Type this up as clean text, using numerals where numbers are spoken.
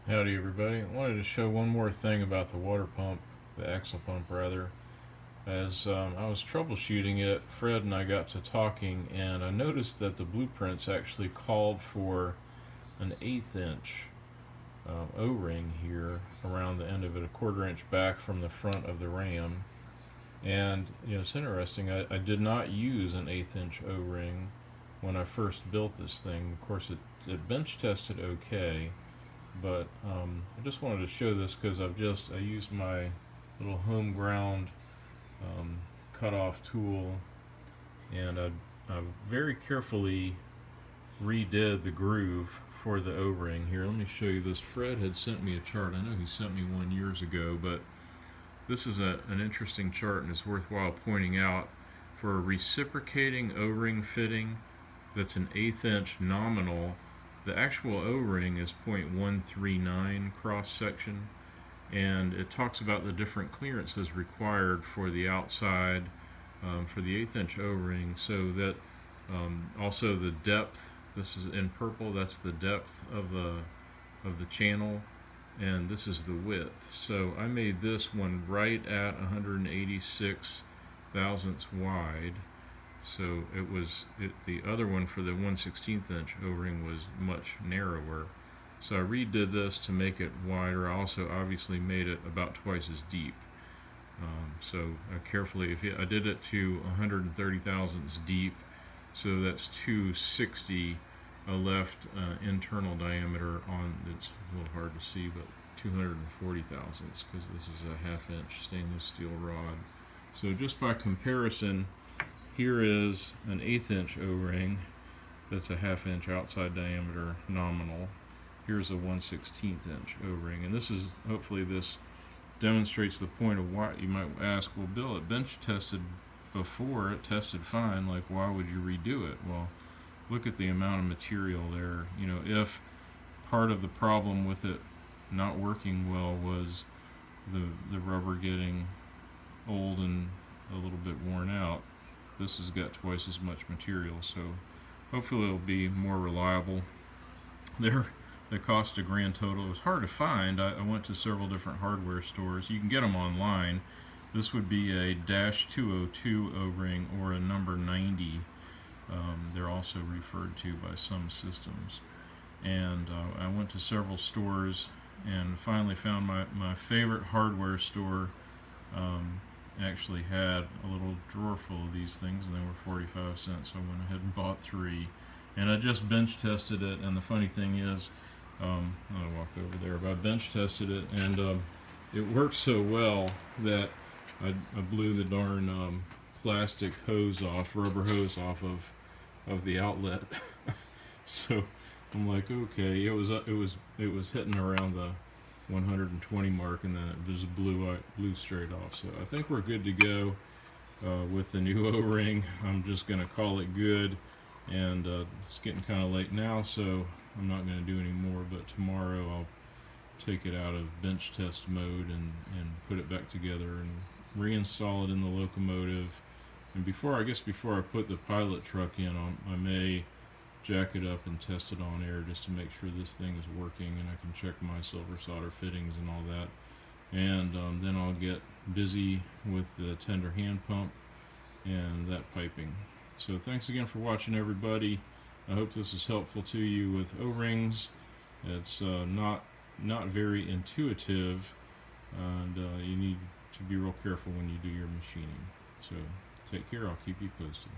Howdy everybody. I wanted to show one more thing about the water pump, the axle pump rather. As I was troubleshooting it, Fred and I got to talking and I noticed that the blueprints actually called for an 1/8 inch O-ring here around the end of it, a 1/4 inch back from the front of the ram. And it's interesting, I did not use an 1/8 inch O-ring when I first built this thing. Of course it bench tested okay, but I just wanted to show this because I used my little home ground cutoff tool, and I very carefully redid the groove for the O-ring here. Let me show you this. Fred had sent me a chart. I know he sent me one years ago, but this is an interesting chart, and it's worthwhile pointing out. For a reciprocating O-ring fitting that's an 1/8 inch nominal, the actual O-ring is 0.139 cross section, and it talks about the different clearances required for the outside for the 1/8 inch O-ring, so that also the depth. This is in purple. That's the depth of the channel, and this is the width. So I made this one right at 186 thousandths wide. So the other one for the 1/16 inch O-ring was much narrower. So I redid this to make it wider. I also obviously made it about twice as deep. So carefully, I did it to 130 thousandths deep, so that's 260 left internal diameter on. It's a little hard to see, but 240 thousandths, because this is a 1/2 inch stainless steel rod. So just by comparison, here is an 1/8 inch O-ring that's a 1/2 inch outside diameter nominal. Here's a 1/16 inch O-ring, and hopefully this demonstrates the point of why you might ask, well, Bill, it bench tested before, it tested fine, like why would you redo it? Well, look at the amount of material there. If part of the problem with it not working well was the rubber getting old and a little bit worn out, this has got twice as much material, so hopefully it'll be more reliable. They cost a grand total. It was hard to find. I went to several different hardware stores. You can get them online. This would be a -202 O-ring or a number 90. They're also referred to by some systems. And I went to several stores and finally found my favorite hardware store. Actually had a little drawer full of these things, and they were 45 cents, so I went ahead and bought 3. And I just bench tested it, and the funny thing is, I walked over there, but I bench tested it, and it worked so well that I blew the darn plastic hose off, rubber hose off of the outlet. So I'm like, okay, it was hitting around the 120 mark, and then it just blew straight off. So I think we're good to go with the new O-ring. I'm just going to call it good, and it's getting kind of late now, so I'm not going to do any more, but tomorrow I'll take it out of bench test mode and put it back together and reinstall it in the locomotive. And before I put the pilot truck in, I may jack it up and test it on air just to make sure this thing is working, and I can check my silver solder fittings and all that. And then I'll get busy with the tender hand pump and that piping. So thanks again for watching, everybody. I hope this is helpful to you with O-rings. It's not very intuitive, and you need to be real careful when you do your machining. So take care. I'll keep you posted.